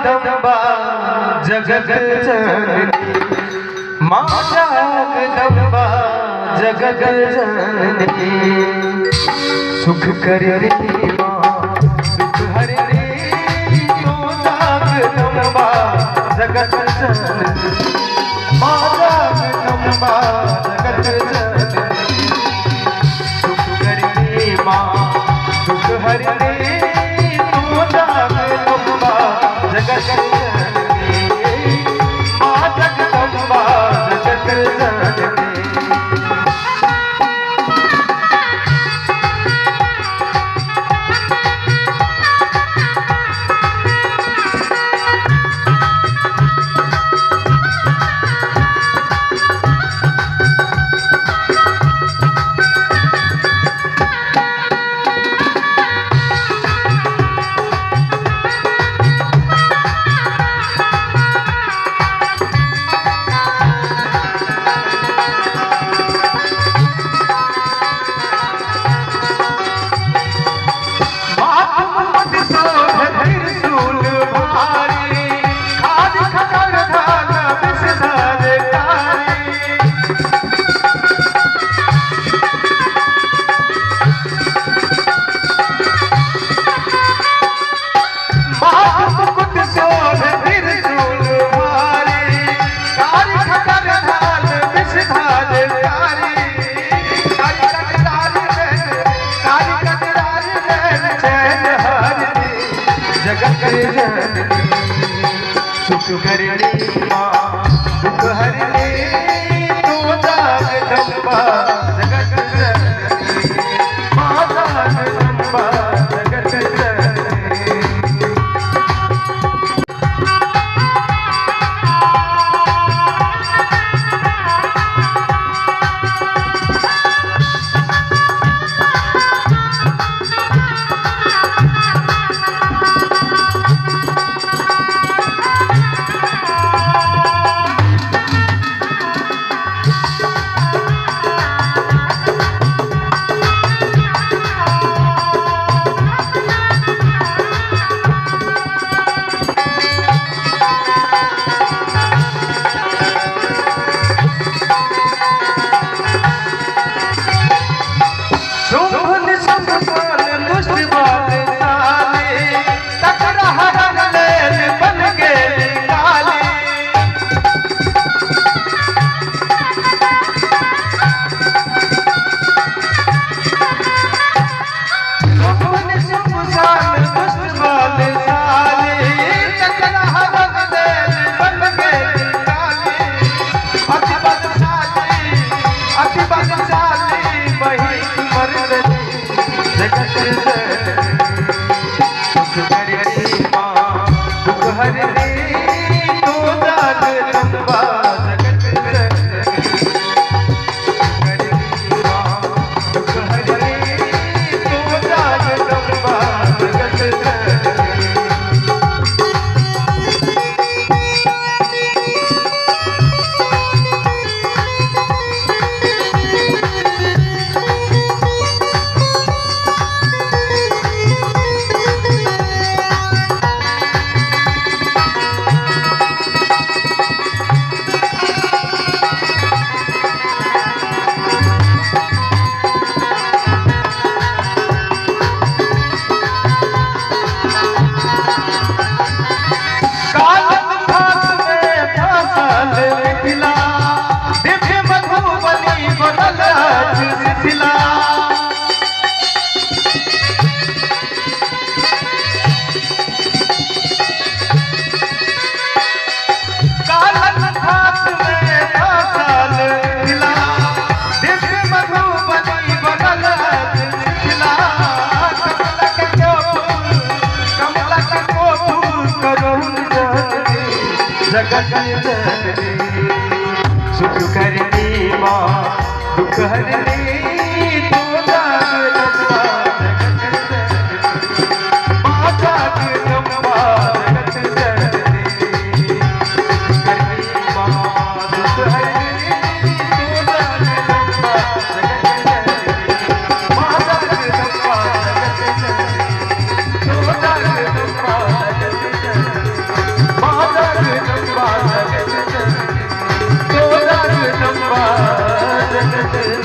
जगदम्बा जगत जननी, माँ जगदम्बा जगत जननी। सुख करनी माँ दुख हरनी, तू जगदम्बा जगत जननी, माँ जगदम्बा जगत जननी। सुख करनी माँ दुख हरनी, तू जगदम्बा जगत जननी, माँ जगदम्बा जगत जननी। सुख करनी माँ दुख हरनी, तू जगदम्बा जगत जननी, माँ जगदम्बा जगत जननी। जगत जननी सुख करनी माँ दुख हरनी, तू जगदम्बा जगत जननी, माँ जगदम्बा जगत जननी। सुख करनी माँ दुख हरनी, तू जगदम्बा जगत जननी, माँ जगदम्बा जगत जननी, तू जगदम्बा जगत जननी। जगत